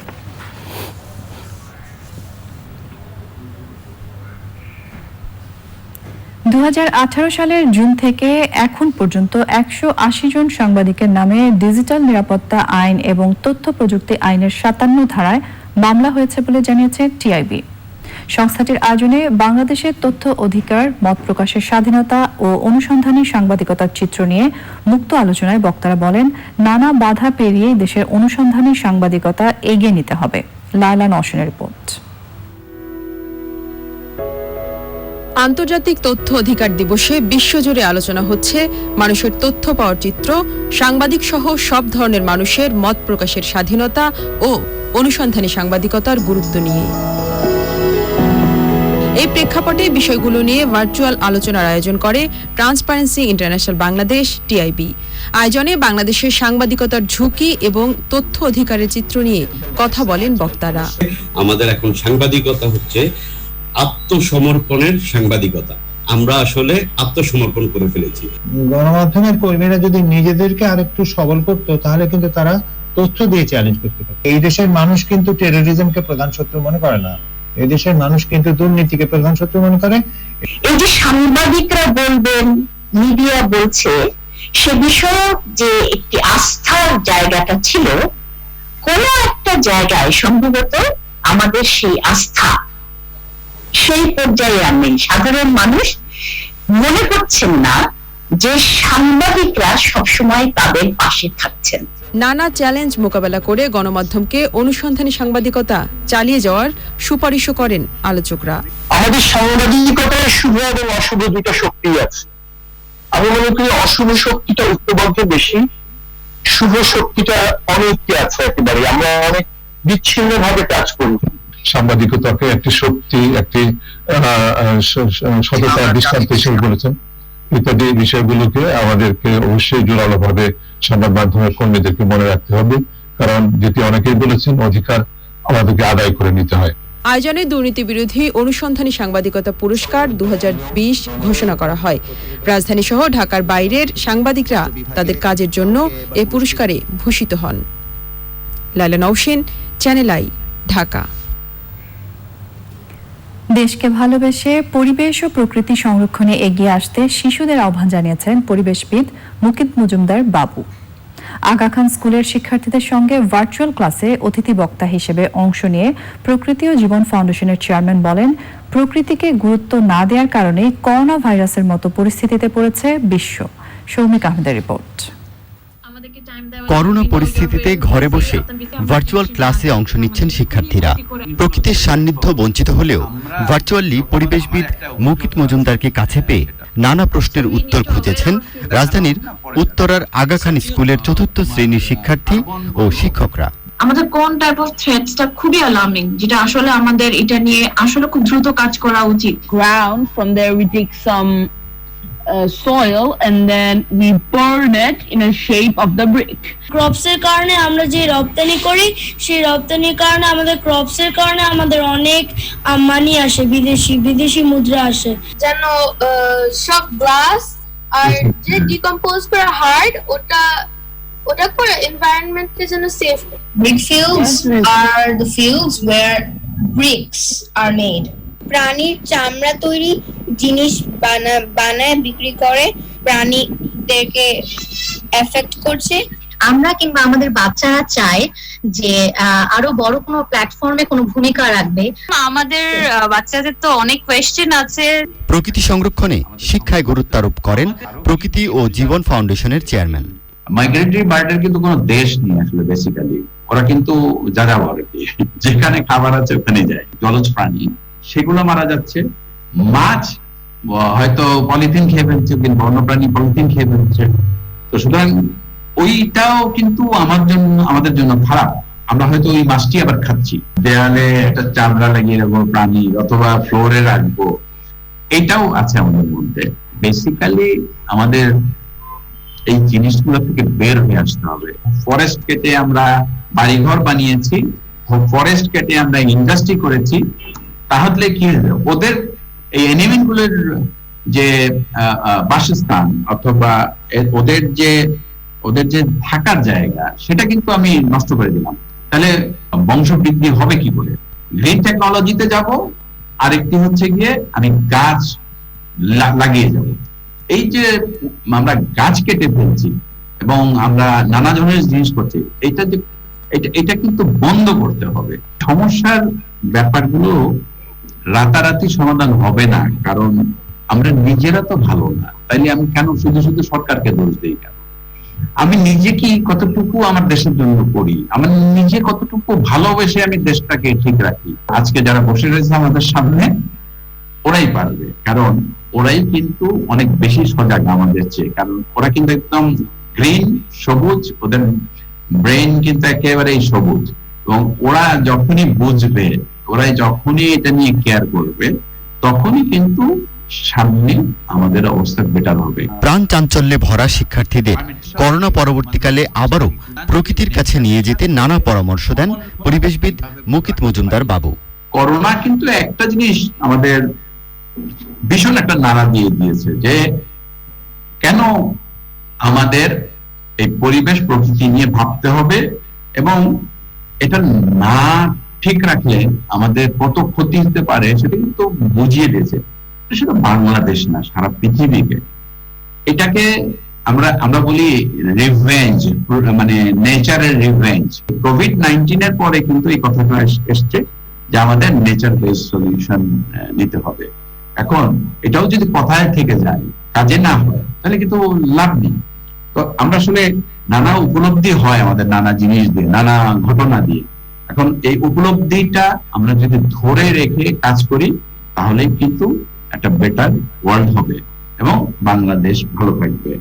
2018 সালের জুন থেকে এখন পর্যন্ত 180 জন সাংবাদিকের নামে ডিজিটাল নিরাপত্তা আইন এবং তথ্য প্রযুক্তি আইনের 57 ধারায় মামলা হয়েছে বলে জানিয়েছে টিআইবি। সংস্থাটির আয়োজনে বাংলাদেশের তথ্য অধিকার, মত প্রকাশের স্বাধীনতা ও অনুসন্ধানী সাংবাদিকতার চিত্র নিয়ে মুক্ত আলোচনায় বক্তারা বলেন, নানা বাধা পেরিয়ে দেশের অনুসন্ধানী সাংবাদিকতা এগিয়ে নিতে হবে। লায়লা নওশিনের রিপোর্ট। আন্তর্জাতিক তথ্য অধিকার দিবসে বিশ্বজুড়ে আলোচনা হচ্ছে মানুষের তথ্য পাওয়ার চিত্র, সাংবাদিক সহ সব ধরনের মানুষের মত প্রকাশের স্বাধীনতা ও অনুসন্ধানী সাংবাদিকতার গুরুত্ব নিয়ে। এই প্রেক্ষাপটে বিষয়গুলো নিয়ে ভার্চুয়াল আলোচনার আয়োজন করে ট্রান্সপারেন্সি ইন্টারন্যাশনাল বাংলাদেশ টিআইবি। আয়োজনে বাংলাদেশের সাংবাদিকতার ঝুঁকি এবং তথ্য অধিকারের চিত্র নিয়ে কথা বলেন বক্তারা। আমাদের এখন সাংবাদিকতা হচ্ছে আত্মসমর্পণের সাংবাদিকতা। আমরা আসলে আত্মসমর্পণ করে ফেলেছি। গণমাধ্যমের কর্মীরা যদি নিজেদেরকে আরেকটু সবল করতো তাহলে কিন্তু তারা তথ্য দিয়ে চ্যালেঞ্জ করতে পারে। এই দেশের মানুষ কিন্তু টেরোরিজমকে প্রধান শত্রু মনে করে না, এই দেশের মানুষ কিন্তু দুর্নীতিকে প্রধান শত্রু মনে করে। এই যে সাংবাদিকরা বলবেন, মিডিয়া বলছে, সে বিষয়ে যে একটি আস্থার জায়গাটা ছিল, কোন একটা জায়গায় সম্ভবত আমাদের সেই আস্থা সেই পর্যায়ে আমি সাধারণ মানুষ মনে করছেন না যে সাংবাদিকরা সবসময় তাদের পাশে থাকছেন। নানা চ্যালেঞ্জ মোকাবেলা করে গণমাধ্যমকে অনুসন্ধানী সাংবাদিকতা চালিয়ে যাওয়ার সুপারিশও করেন আলোচকরা। আমাদের সাংবাদিকতায় শুভ এবং অশুভ দুটো শক্তি আছে। আমি মনে করি অশুভ শক্তিটা ঐক্যবদ্ধ বেশি, শুভ শক্তিটা অনেকটি আছে একেবারে। আমরা অনেক বিচ্ছিন্ন ভাবে কাজ করি। সাংবাদিকতাকে একটি শক্তি, একটি সততার দৃষ্টান্ত হিসেবে বলেছেন। ইত্যাদি বিষয়গুলোকে আমাদেরকে অবশ্যই জোরালোভাবে সংবাদ মাধ্যমের কর্মীদেরকে মনে রাখতে হবে, কারণ যেটি অনেকেই বলেছেন, অধিকার আমাদেরকে আদায় করে নিতে হয়। আয়োজনে দুর্নীতি বিরোধী অনুসন্ধানী সাংবাদিকতা পুরস্কার 2020 ঘোষণা করা হয়। রাজধানী সহ ঢাকার বাইরের সাংবাদিকরা তাদের কাজের জন্য এ পুরস্কারে ভূষিত হন। Laila Nowshin, channel I, Dhaka. দেশকে ভালোবেসে পরিবেশ ও প্রকৃতি সংরক্ষণে এগিয়ে আসতে শিশুদের আহ্বান জানিয়েছেন পরিবেশবিদ মুকিত মজুমদার বাবু। আগা খান স্কুলের শিক্ষার্থীদের সঙ্গে ভার্চুয়াল ক্লাসে অতিথি বক্তা হিসেবে অংশ নিয়ে প্রকৃতি ও জীবন ফাউন্ডেশনের চেয়ারম্যান বলেন, প্রকৃতিকে গুরুত্ব না দেওয়ার কারণেই করোনা ভাইরাসের মতো পরিস্থিতিতে পড়েছে বিশ্ব। সৌমিক আহমেদের রিপোর্ট। করোনা পরিস্থিতিতে ঘরে বসে ভার্চুয়াল ক্লাসে অংশ নিচ্ছেন শিক্ষার্থীরা। প্রকৃতির সান্নিধ্য বঞ্চিত হলেও ভার্চুয়ালি পরিবেশবিদ মুকিত মজুমদারকে কাছে পেয়ে নানা প্রশ্নের উত্তর খুঁজেছেন রাজধানীর উত্তরার আগা খান স্কুলের ৪র্থ শ্রেণীর শিক্ষার্থী ও শিক্ষকরা। আমাদের কোন টাইপ অফ থ্রেটসটা খুবই অ্যালার্মিং, যেটা আসলে আমাদের এটা নিয়ে আসলে খুব দ্রুত কাজ করা উচিত। Ground from there we take some soil and then we burn it in a shape of the brick. Crops এর কারণে আমরা যে রপ্তানি করি, সেই রপ্তানির কারণে আমাদের ক্রপস এর কারণে আমাদের অনেক মানি আসে, বিদেশি মুদ্রা আসে। যেন সব গ্লাস আর যে ডিকম্পোজ করা হার্ড ওটা করে এনভায়রনমেন্টকে যেন save. Brick fields are the fields where bricks are made. প্রাণীর চামড়া তৈরি জিনিস বানায় বিক্রি করে, প্রাণীদেরকে এফেক্ট করছে। আমরা কিংবা আমাদের বাচ্চারা চায় যে আরো বড় কোনো প্ল্যাটফর্মে কোনো ভূমিকা রাখবে। আমাদের বাচ্চাদের তো অনেক কোয়েশ্চেন আছে। প্রকৃতি সংরক্ষণে শিক্ষায় গুরুত্ব আরোপ করেন প্রকৃতি ও জীবন ফাউন্ডেশনের চেয়ারম্যান। মাইগ্রেটরি বার্ডের কিন্তু কোনো দেশ নেই আসলে বেসিক্যালি, ওরা কিন্তু যাযাবর আর কি, যেখানে খাবার আছে ওখানে যায়। জলজ প্রাণী সেগুলো মারা যাচ্ছে, মাছ হয়তো পলিথিন খেয়ে ফেলছে, কিন্তু বন্যপ্রাণী পলিথিন খেয়ে ফেলছে। তো সুতরাং ওইটাও কিন্তু আমাদের জন্য খারাপ। আমরা হয়তো ওই মাছটি আবার খাচ্ছি, দেয়ালে একটা চামড়া লাগিয়ে রাখবো প্রাণী, অথবা ফ্লোরে রাখবো, এটাও আছে আমাদের মধ্যে। বেসিক্যালি আমাদের এই জিনিসগুলো থেকে বের হয়ে আসতে হবে। ফরেস্ট কেটে আমরা বাড়িঘর বানিয়েছি, ফরেস্ট কেটে আমরা ইন্ডাস্ট্রি করেছি, তাহলে কি ওদের এই এনিমেল গুলোর যে বাসস্থান অথবা ওদের যে থাকার জায়গা, সেটা কিন্তু আমি নষ্ট করে দিলাম। তাহলে বংশ বৃদ্ধি হবে কি করে? গ্রিন টেকনোলজিতে যাব, আরেকটি হচ্ছে গিয়ে আমি গাছ লাগিয়ে যাব। এই যে আমরা গাছ কেটে ফেলছি এবং আমরা নানা ধরনের জিনিস করছি, এটা কিন্তু বন্ধ করতে হবে। সমস্যার ব্যাপারগুলো রাতারাতি সমাধান হবে না, কারণ আমরা নিজেরা তো ভালো না। তাইলে আমি কেন শুধু শুধু সরকারকে দোষ দিই? কেন আমি নিজে কি কতটুকু আমার দেশের জন্য করি, আমার নিজে কতটুকু ভালোবেসে আমি দেশটাকে ঠিক রাখি? আজকে যারা বসে রয়েছে আমাদের সামনে, ওরাই পারবে, কারণ ওরাই কিন্তু অনেক বেশি সজাগ আমাদের চেয়ে। কারণ ওরা কিন্তু একদম গ্রিন, সবুজ, ওদের ব্রেন কিন্তু একেবারে সবুজ। এবং ওরা যখনই বুঝবে, ওরা যখনই এটা নিয়ে কেয়ার করবে, তখনই কিন্তু সামনে আমাদের অবস্থা বেটার হবে। প্রাণ চাঞ্চল্যে ভরা শিক্ষার্থীদের করোনা পরবর্তীকালে আবারও প্রকৃতির কাছে নিয়ে যেতে নানা পরামর্শ দেন পরিবেশবিদ মুকিত মজুমদার বাবু। করোনা কিন্তু একটা জিনিস আমাদের ভীষণ একটা নাড়া দিয়ে দিয়েছে, যে কেন আমাদের এই পরিবেশ প্রকৃতি নিয়ে ভাবতে হবে, এবং এটা না ঠিক রাখলে আমাদের কত ক্ষতি হতে পারে সেটা কিন্তু বুঝিয়ে দিয়েছে। সেটা বাংলাদেশ না, সারা পৃথিবীকে। এটাকে আমরা বলি রিভেঞ্জ, মানে নেচারের রিভেঞ্জ। কোভিড-19 এর পরে কিন্তু এই কথাটা এসছে যে আমাদের নেচার বেস সলিউশন নিতে হবে। এখন এটাও যদি কথায় থেকে যায়, কাজে না হয়, তাহলে কিন্তু লাভ নেই। তো আমরা আসলে নানা উপলব্ধি হয় আমাদের নানা জিনিস দিয়ে, নানা ঘটনা দিয়ে। এখন এই উপলব্ধিটা আমরা যদি ধরে রেখে কাজ করি, তাহলে কিন্তু একটা বেটার ওয়ার্ল্ড হবে এবং বাংলাদেশ ভালো থাকবে।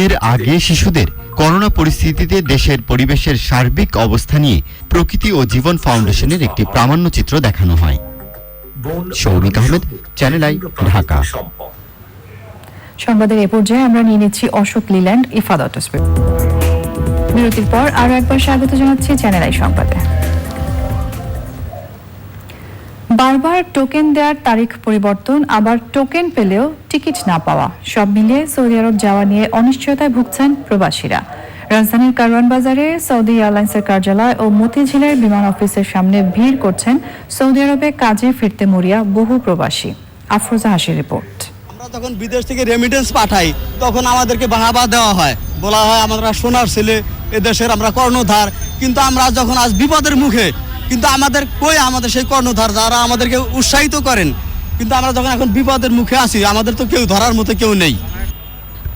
এর আগে শিশুদের করোনা পরিস্থিতিতে দেশের পরিবেশের সার্বিক অবস্থা নিয়ে প্রকৃতি ও জীবন ফাউন্ডেশনের একটি প্রামাণ্যচিত্র দেখানো হয়। Shoumik Ahmed, channel I, Dhaka. সংবাদের এ পর্যায়ে আমরা নিয়ে নিচ্ছি অশোক লিল্যান্ড ইফাদত। বিরতির পর আরো একবার স্বাগত জানাচ্ছি চ্যানেল আই সংবাদে। বারবার টোকেন দেওয়ার তারিখ পরিবর্তন, আবার টোকেন পেলেও টিকিট না পাওয়া, সব মিলিয়ে সৌদি আরব যাওয়া নিয়ে অনিশ্চয়তায় ভুগছেন প্রবাসীরা। রাজধানীর কারওয়ান বাজারে সৌদি এয়ারলাইন্সের কার্যালয় ও মতিঝিলের বিমান অফিসের সামনে ভিড় করছেন সৌদি আরবে কাজে ফিরতে মরিয়া বহু প্রবাসী। আফরোজা হাসির রিপোর্ট। আমরা যখন বিদেশ থেকে রেমিটেন্স পাঠাই, তখন আমাদেরকে বাহাবা দেওয়া হয়, বলা হয় আমরা সোনার ছেলে, এদেশের আমরা কর্ণধার। কিন্তু আমরা যখন আজ বিপদের মুখে, কিন্তু আমাদের সেই কর্ণধার যারা আমাদেরকে উৎসাহিত করেন, কিন্তু আমরা যখন এখন বিপদের মুখে আছি, আমাদের তো কেউ ধরার মতো কেউ নেই।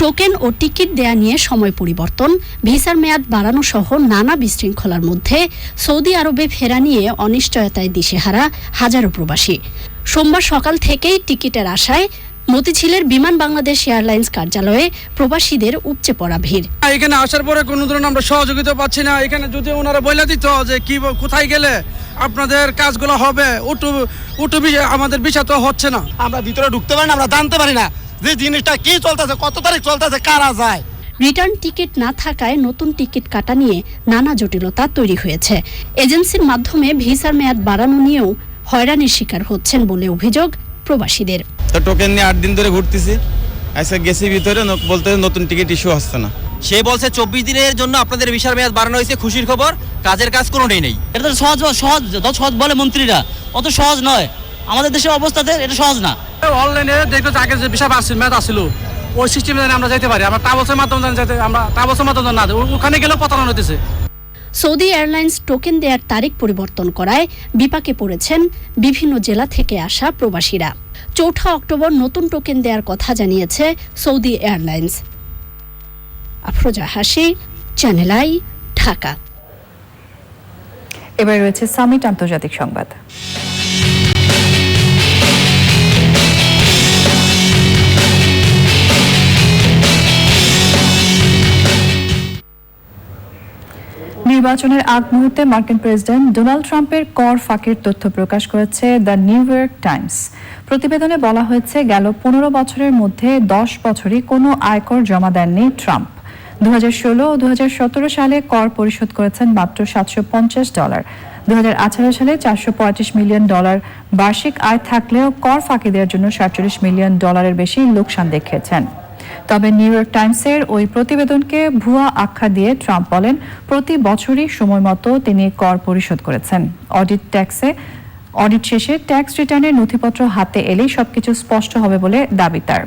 টোকেন ও টিকিট দেয়া নিয়ে সময় পরিবর্তন, ভিসার মেয়াদ বাড়ানো সহ নানা বিশৃঙ্খলার মধ্যে সৌদি আরবে ফেরা নিয়ে অনিশ্চয়তায় দিশেহারা হাজারো প্রবাসী। সোমবার সকাল থেকেই টিকিটের আশায় মতিঝিলের বিমান বাংলাদেশ এয়ারলাইন্স কার্যালয়ে প্রবাসীদের উপচে পড়া ভিড়। এখানে আসার পরে কোনো ধরনের আমরা সহযোগিতা পাচ্ছি না। এখানে যদি ওনারা বলে দিত যে কি কোথায় গেলে আপনাদের কাজগুলো হবে, আমাদের বিষয় তো হচ্ছে না। আমরা ভিতরে ঢুকতে পারি না, আমরা জানতে পারি না যে জিনিসটা কি চলতেছে, কত তারিখ চলতেছে, কারা যায়। রিটার্ন টিকিট না থাকায় নতুন টিকিট কাটা নিয়ে নানা জটিলতা তৈরি হয়েছে। এজেন্সির মাধ্যমে ভিসার মেয়াদ বাড়ানো নিয়েও হয়রানির শিকার হচ্ছেন বলে অভিযোগ প্রবাসীদের। তো টোকেন নিয়ে 8 দিন ধরে ঘুরতেছি, আচ্ছা গেছি ভিতরে, বলতে নতুন টিকিট ইস্যু হচ্ছে না। সে বলছে 24 দিনের জন্য আপনাদের ভিসার মেয়াদ বাড়ানো হয়েছে, খুশির খবর। কাজের কাজ কোনোটাই নেই। এটা তো সহজ বলে মন্ত্রীরা, অত সহজ নয়। আমাদের দেশের অবস্থাতে এটা সহজ না। অনলাইনে দেখো আগে যে ভিসা মেয়াদ আসছিল, ওই সিস্টেমে আমরা যেতে পারি। আমরা ট্রাভেলসের মাধ্যমে যেতে, আমরা ট্রাভেলসের মাধ্যমে না, ওখানে গেলেও প্রতারণা হতেছে। সৌদি এয়ারলাইন্স টোকেন দেওয়ার তারিখ পরিবর্তন করায় বিপাকে পড়েছেন বিভিন্ন জেলা থেকে আসা প্রবাসীরা। 4 অক্টোবর নতুন টোকেন দেওয়ার কথা জানিয়েছে সৌদি এয়ারলাইন্স। আফরোজা হাসি, চ্যানেল আই, ঢাকা। এবার রয়েছে সামিট আন্তর্জাতিক সংবাদ। নির্বাচনের আগ মুহূর্তে মার্কিন প্রেসিডেন্ট ডোনাল্ড ট্রাম্পের কর ফাঁকির তথ্য প্রকাশ করেছে দ্য নিউ ইয়র্ক টাইমস। প্রতিবেদনে বলা হয়েছে, গেল 15 বছরের মধ্যে 10 বছরই কোনো আয়কর জমা দেননি ট্রাম্প। 2016 ও 2017 সালে কর পরিশোধ করেছেন মাত্র $750। 2018 সালে $435 মিলিয়ন বার্ষিক আয় থাকলেও কর ফাঁকি দেওয়ার জন্য $47 মিলিয়ন বেশি লোকসান দেখিয়েছেন। তবে নিউ ইয়র্ক টাইমসের ওই প্রতিবেদনকে ভুয়া আখ্যা দিয়ে ট্রাম্প বলেন, প্রতি বছরই সময় মতো তিনি কর পরিশোধ করেছেন। অডিট শেষে ট্যাক্স রিটার্নের নথিপত্র হাতে এলেই সবকিছু স্পষ্ট হবে বলে দাবি তার।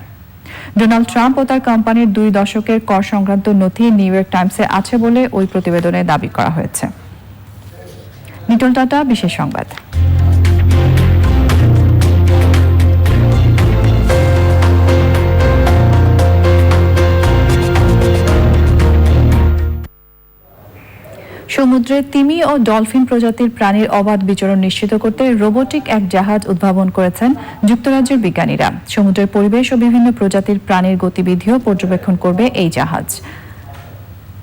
ডোনাল্ড ট্রাম্প ও তার কোম্পানির 2 দশকের কর সংক্রান্ত নথি নিউ ইয়র্ক টাইমসে আছে বলে ওই প্রতিবেদনে দাবি করা হয়েছে। নিটল টাটা, বিশেষ সংবাদ। সমুদ্রে তিমি ও ডলফিন প্রজাতির প্রাণীর অবাধ বিচরণ নিশ্চিত করতে রোবোটিক এক জাহাজ উদ্ভাবন করেছেন যুক্তরাজ্যের বিজ্ঞানীরা। সমুদ্রের পরিবেশ ও বিভিন্ন প্রজাতির প্রাণীর গতিবিধিও পর্যবেক্ষণ করবে এই জাহাজ।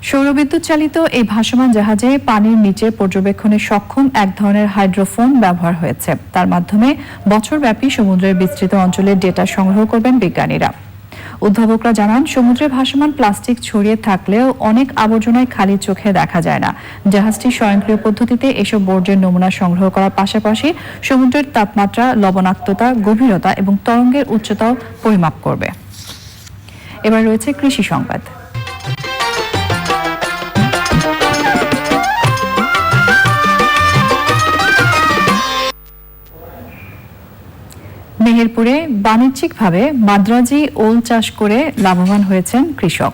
সৌরবিদ্যুৎ চালিত এই ভাসমান জাহাজে পানির নিচে পর্যবেক্ষণে সক্ষম এক ধরনের হাইড্রোফোন ব্যবহার হয়েছে। তার মাধ্যমে বছরব্যাপী সমুদ্রের বিস্তৃত অঞ্চলের ডেটা সংগ্রহ করবেন বিজ্ঞানীরা। উদ্ভাবকরা জানান, সমুদ্রে ভাসমান প্লাস্টিক ছড়িয়ে থাকলেও অনেক আবর্জনায় খালি চোখে দেখা যায় না। জাহাজটি স্বয়ংক্রিয় পদ্ধতিতে এসব বর্জ্যের নমুনা সংগ্রহ করার পাশাপাশি সমুদ্রের তাপমাত্রা, লবণাক্ততা, গভীরতা এবং তরঙ্গের উচ্চতাও পরিমাপ করবে। এবার রয়েছে কৃষি সংবাদ। মেহেরপুরে বাণিজ্যিকভাবে মাদ্রাজি ওল চাষ করে লাভবান হয়েছেন কৃষক।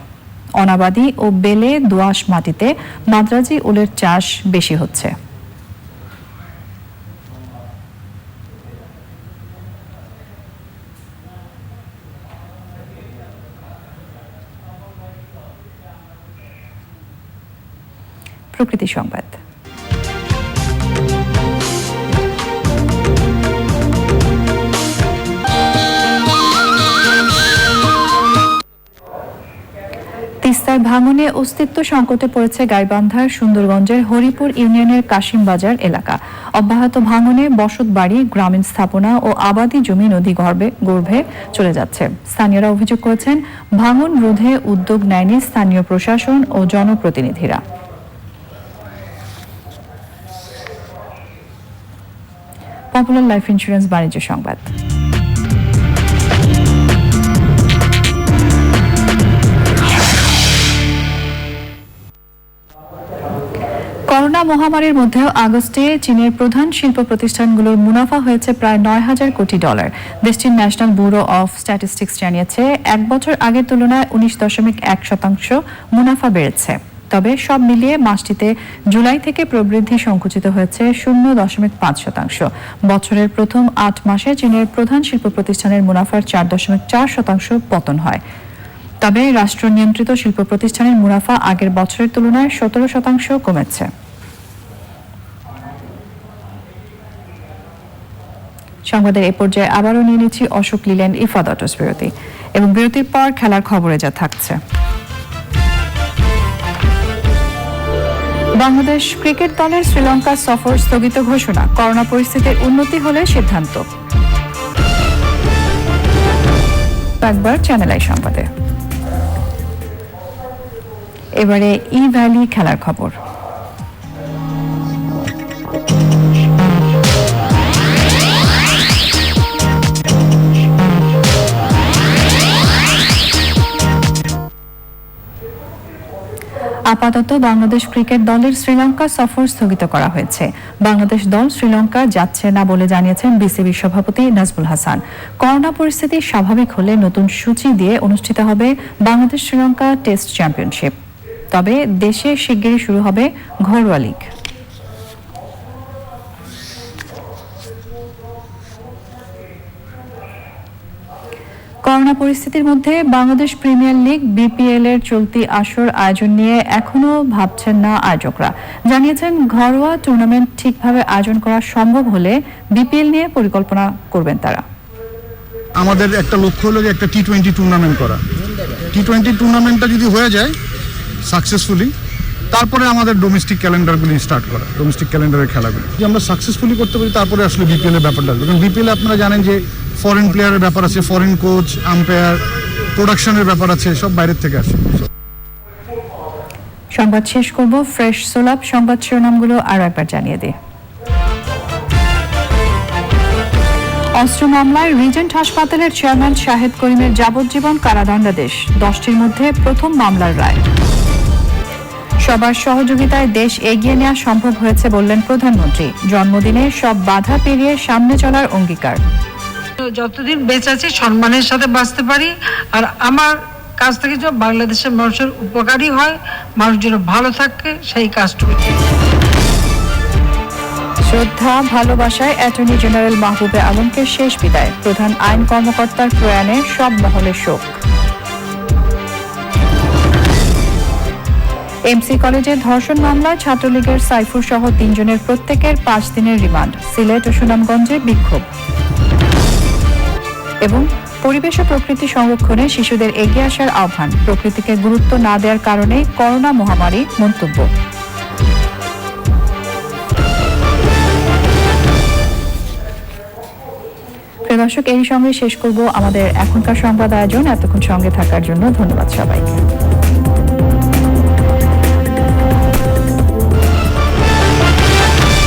অনাবাদি ও বেলে দোআঁশ মাটিতে মাদ্রাজি ওলের চাষ বেশি হচ্ছে। প্রকৃতি সংবাদ। তিস্তার ভাঙনে অস্তিত্ব সংকটে পড়েছে গাইবান্ধার সুন্দরগঞ্জের হরিপুর ইউনিয়নের কাশিমবাজার এলাকা। অব্যাহত ভাঙনে বসতবাড়ি, গ্রামীণ স্থাপনা ও আবাদি জমি নদী গর্ভে চলে যাচ্ছে। স্থানীয়রা অভিযোগ করেছেন, ভাঙন রোধে উদ্যোগ নেয়নি স্থানীয় প্রশাসন ও জনপ্রতিনিধিরা। পপুলার লাইফ ইন্স্যুরেন্স বাণিজ্য সংবাদ। করোনা মহামারীর মধ্যেও আগস্টে চীনের প্রধান শিল্প প্রতিষ্ঠানগুলোর মুনাফা হয়েছে প্রায় $9,000 কোটি। দেশটির ন্যাশনাল ব্যুরো অফ স্ট্যাটিস্টিক্স জানিয়েছে, 1 বছর আগের তুলনায় 19.1% মুনাফা বেড়েছে। তবে সব মিলিয়ে মাসটিতে জুলাই থেকে প্রবৃদ্ধি সংকুচিত হয়েছে 0.5%। বছরের প্রথম 8 মাসে চীনের প্রধান শিল্প প্রতিষ্ঠানের মুনাফার 4.4% পতন হয়। তবে রাষ্ট্র নিয়ন্ত্রিত শিল্প প্রতিষ্ঠানের মুনাফা আগের বছরের তুলনায় 17% কমেছে। সংবাদের এই পর্যায়ে আবারও নিয়ে নিচ্ছি অশোক লিল্যান্ড ইফাদ অটোস বিরতি, এবং বিরতির পর খেলার খবরে যা থাকছে। বাংলাদেশ ক্রিকেট দলের শ্রীলঙ্কা সফর স্থগিত ঘোষণা, করোনা পরিস্থিতির উন্নতি হলে সিদ্ধান্ত। একবার চ্যানেল আই সংবাদে। এবারে ই ভ্যালি খেলার খবর। আপাতত বাংলাদেশ ক্রিকেট দলের শ্রীলঙ্কা সফর স্থগিত করা হয়েছে। বাংলাদেশ দল শ্রীলঙ্কা যাচ্ছে না বলে জানিয়েছেন বিসিবি সভাপতি নাজমুল হাসান। করোনা পরিস্থিতি স্বাভাবিক হলে নতুন সূচি দিয়ে অনুষ্ঠিত হবে বাংলাদেশ শ্রীলঙ্কা টেস্ট চ্যাম্পিয়নশিপ। তবে দেশে শিগগিরই শুরু হবে ঘরোয়া লীগ। করোনা পরিস্থিতির মধ্যে বাংলাদেশ প্রিমিয়ার লিগ বিপিএল এর চলতি আসর আয়োজন নিয়ে এখনো ভাবছেন না আয়োজকরা। জানিয়েছেন ঘরোয়া টুর্নামেন্ট ঠিকভাবে আয়োজন করা সম্ভব হলে বিপিএল নিয়ে পরিকল্পনা করবেন তারা। আমাদের একটা লক্ষ্য হলো যে একটা টি-20 টুর্নামেন্ট করা। টি-20 টুর্নামেন্টটা যদি হয়ে যায় সাকসেসফুলি, তারপরে আমাদের ডোমেস্টিক ক্যালেন্ডারগুলি স্টার্ট করা, ডোমেস্টিক ক্যালেন্ডারের খেলাগুলি যদি আমরা সাকসেসফুলি করতে পারি তারপরে আসলে বিপিএল এর ব্যাপারটা আসবে। কারণ বিপিএল আপনারা জানেন যে ফরেন প্লেয়ারের ব্যাপার আছে, ফরেন কোচ, আম্পায়ার, প্রোডাকশনের ব্যাপার আছে, সব বাইরের থেকে আসে। সংবাদ শেষ করব ফ্রেশ সোলাপ সংবাদ শিরোনামগুলো আরো একবার জানিয়ে দিই। অস্ত্র মামলায় রিজেন্ট হাসপাতালের চেয়ারম্যান শাহেদ করিমের যাবজ্জীবন কারাদণ্ডাদেশ, 10টির মধ্যে প্রথম মামলার রায়। সবার সহযোগিতায় দেশ এগিয়ে নেওয়া সম্ভব হয়েছে বললেন প্রধানমন্ত্রী। জন্মদিনে সব বাধা পেরিয়ে সামনে চলার অঙ্গীকার। যতদিন বেঁচে আছি সম্মানের সাথে বাঁচতে পারি, আর আমার কাজ থেকে যেন বাংলাদেশের মানুষের উপকারী হয়, মানুষ যেন ভালো থাকে, সেই কাজটুকু। শ্রদ্ধা ভালোবাসায় অ্যাটর্নি জেনারেল মাহবুবে আলমকে শেষ বিদায়, প্রধান আইন কর্মকর্তার প্রয়াণে সব মহলে শোক। এমসি কলেজে ধর্ষণ মামলায় ছাত্রলীগের সাইফুর সহ 3 জনের প্রত্যেকের 5 দিনের রিমান্ড, সিলেট ও সুনামগঞ্জে বিক্ষোভ। এবং পরিবেশ ও প্রকৃতি সংরক্ষণে শিশুদের এগিয়ে আসার আহ্বান, প্রকৃতিকে গুরুত্ব না দেওয়ার কারণেই করোনা মহামারী মন্তব্য। প্রিয় দর্শক, এই সঙ্গে শেষ করব আমাদের এখনকার সংবাদ আয়োজন। এতক্ষণ সঙ্গে থাকার জন্য ধন্যবাদ সবাইকে।